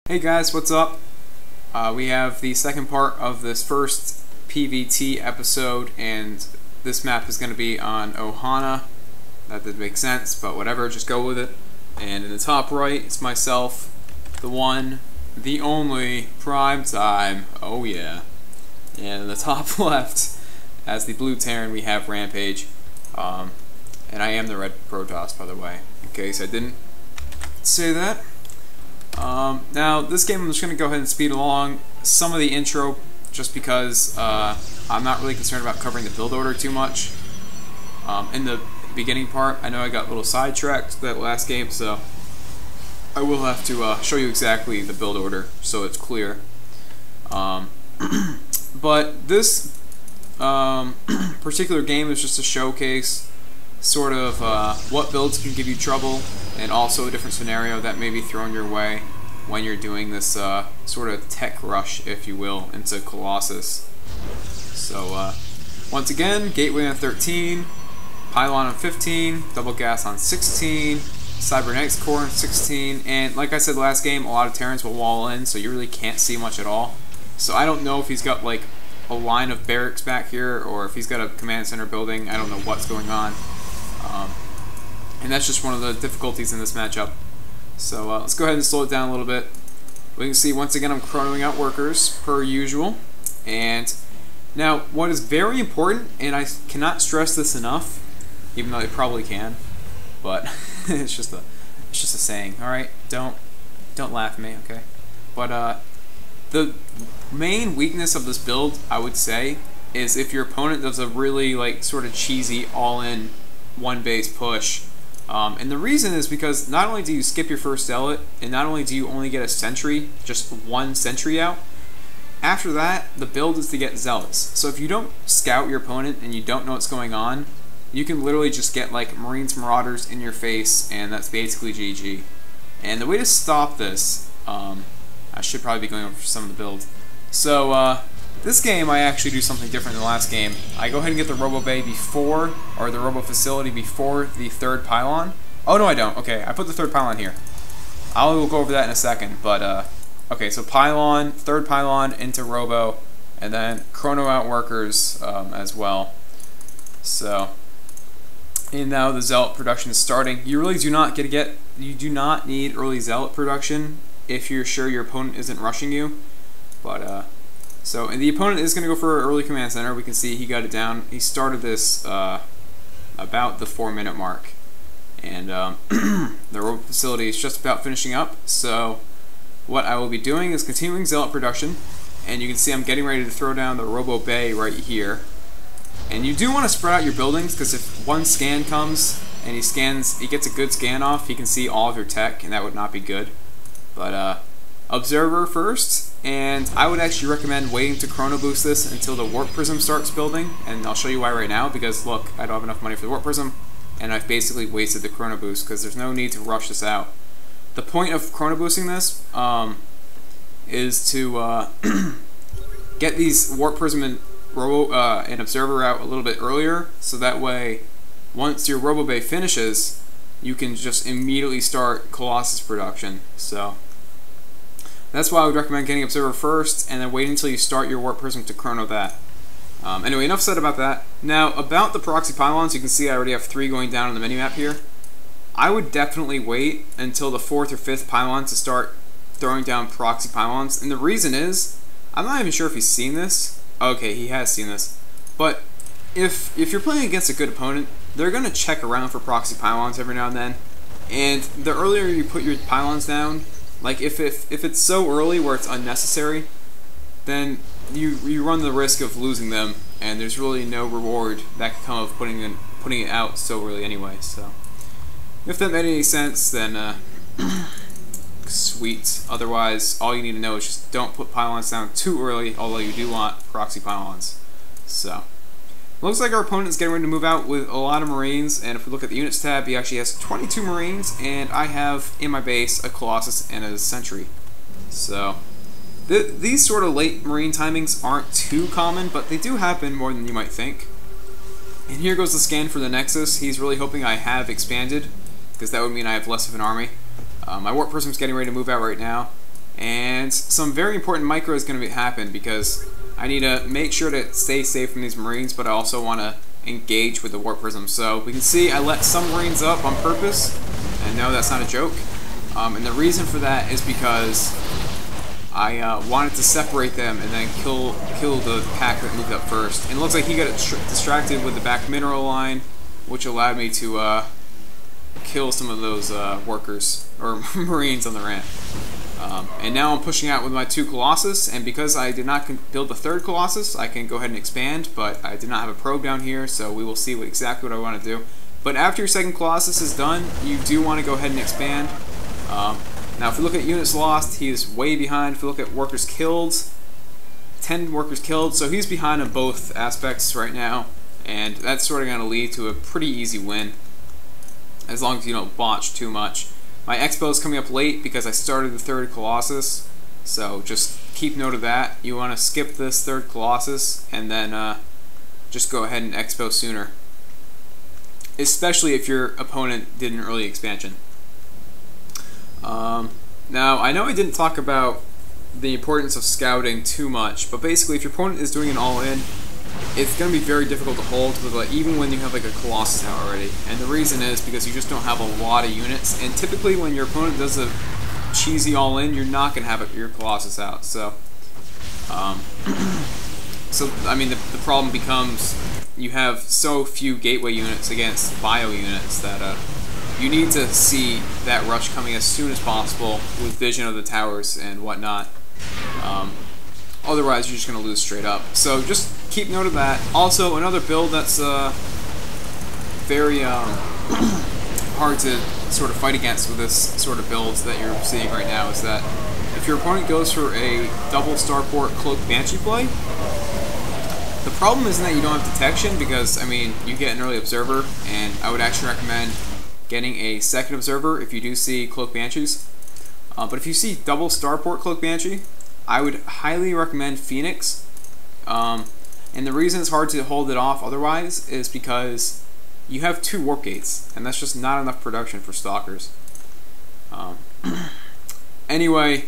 Hey guys, what's up? We have the second part of this first PvT episode, and this map is going to be on Ohana. That didn't make sense, but whatever, just go with it. And in the top right, it's myself, the one, the only, Prime Time. Oh yeah. And in the top left, as the blue Terran, we have Rampage. And I am the red Protoss, by the way, in case I didn't say that. Now, this game I'm just going to go ahead and speed along some of the intro just because I'm not really concerned about covering the build order too much. In the beginning part, I know I got a little sidetracked that last game, so I will have to show you exactly the build order so it's clear. But this particular game is just a showcase sort of what builds can give you trouble, and also a different scenario that may be thrown your way when you're doing this sort of tech rush, if you will, into Colossus. So once again, Gateway on 13, Pylon on 15, Double Gas on 16, Cybernetics Core on 16, and like I said last game, a lot of Terrans will wall in, so you really can't see much at all. So I don't know if he's got like a line of barracks back here, or if he's got a command center building. I don't know what's going on. And that's just one of the difficulties in this matchup. So let's go ahead and slow it down a little bit. We can see once again I'm chronoing out workers per usual. And now what is very important, and I cannot stress this enough, even though I probably can, but it's just a saying. All right, don't laugh at me, okay? But the main weakness of this build, I would say, is if your opponent does a really like sort of cheesy all-in one base push. And the reason is because not only do you skip your first zealot, and not only do you only get a sentry, just one sentry out, after that, the build is to get zealots. So if you don't scout your opponent and you don't know what's going on, you can literally just get like Marines Marauders in your face, and that's basically GG. And the way to stop this, I should probably be going over some of the build. So this game I actually do something different than the last game. I go ahead and get the Robo Bay before, or the Robo Facility before the third Pylon. Oh no I don't, okay, I put the third Pylon here. I will go over that in a second, but okay, so Pylon, third Pylon into Robo, and then chrono out workers as well. So, and now the zealot production is starting. You really do not you do not need early zealot production if you're sure your opponent isn't rushing you. But so, and the opponent is going to go for an early command center. We can see he got it down. He started this about the 4-minute mark. And the Robo Facility is just about finishing up. So what I will be doing is continuing zealot production. And you can see I'm getting ready to throw down the Robo Bay right here. And you do want to spread out your buildings, because if one scan comes and he gets a good scan off, he can see all of your tech, and that would not be good. But Observer first, and I would actually recommend waiting to chrono boost this until the warp prism starts building, and I'll show you why right now, because look, I don't have enough money for the warp prism, and I've basically wasted the chrono boost, because there's no need to rush this out. The point of chrono boosting this is to get these warp prism and and observer out a little bit earlier, so that way once your Robo Bay finishes, you can just immediately start Colossus production. So that's why I would recommend getting Observer first, and then waiting until you start your Warp Prism to chrono that. Anyway, enough said about that. Now, about the proxy pylons, you can see I already have 3 going down on the minimap here. I would definitely wait until the 4th or 5th pylon to start throwing down proxy pylons, and the reason is, I'm not even sure if he's seen this. Okay, he has seen this. But if you're playing against a good opponent, they're going to check around for proxy pylons every now and then, and the earlier you put your pylons down, like if it's so early where it's unnecessary, then you run the risk of losing them, and there's really no reward that can come of putting it out so early anyway. So if that made any sense, then sweet. Otherwise, all you need to know is just don't put pylons down too early, although you do want proxy pylons. So looks like our opponent is getting ready to move out with a lot of Marines, and if we look at the units tab, he actually has 22 Marines, and I have in my base a Colossus and a Sentry. So these sort of late Marine timings aren't too common, but they do happen more than you might think. And here goes the scan for the nexus. He's really hoping I have expanded, because that would mean I have less of an army. My warp prism's getting ready to move out right now. And some very important micro is going to happen because I need to make sure to stay safe from these Marines, but I also want to engage with the warp prism. So we can see I let some Marines up on purpose, and no, that's not a joke. And the reason for that is because I wanted to separate them and then kill the pack that moved up first. And it looks like he got distracted with the back mineral line, which allowed me to kill some of those workers or Marines on the ramp. And now I'm pushing out with my 2 Colossus, and because I did not build the 3rd Colossus, I can go ahead and expand, but I did not have a probe down here, so we will see exactly what I want to do. But after your 2nd Colossus is done, you do want to go ahead and expand. Now if we look at units lost, he is way behind. If we look at workers killed, 10 workers killed, so he's behind on both aspects right now, and that's sort of going to lead to a pretty easy win, as long as you don't botch too much. My Expo is coming up late because I started the 3rd Colossus, so just keep note of that. You want to skip this 3rd Colossus and then just go ahead and Expo sooner, especially if your opponent did an early expansion. Now, I know I didn't talk about the importance of scouting too much, but basically if your opponent is doing an all-in, it's going to be very difficult to hold with, even when you have like a Colossus out already. And the reason is because you just don't have a lot of units, and typically when your opponent does a cheesy all-in, you're not going to have your Colossus out. So, I mean, the problem becomes you have so few gateway units against bio units that you need to see that rush coming as soon as possible with vision of the towers and whatnot. Otherwise, you're just going to lose straight up. So just keep note of that. Also, another build that's very hard to sort of fight against with this sort of builds that you're seeing right now is that if your opponent goes for a double starport cloak banshee play, the problem isn't that you don't have detection because, I mean, you get an early observer, and I would actually recommend getting a 2nd observer if you do see cloak banshees. But if you see double starport cloak banshee, I would highly recommend Phoenix. And the reason it's hard to hold it off otherwise is because you have 2 warp gates, and that's just not enough production for stalkers. Anyway,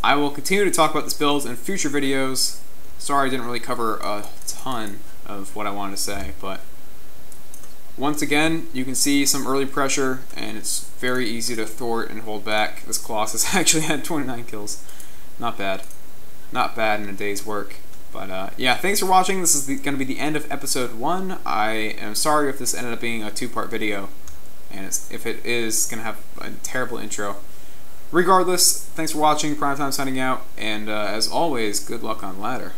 I will continue to talk about this build in future videos. Sorry I didn't really cover a ton of what I wanted to say, but once again, you can see some early pressure, and it's very easy to thwart and hold back. This Colossus actually had 29 kills. Not bad. Not bad in a day's work. But yeah, thanks for watching. This is going to be the end of episode 1. I am sorry if this ended up being a 2-part video, and if it is going to have a terrible intro. Regardless, thanks for watching. Primetime signing out, and as always, good luck on ladder.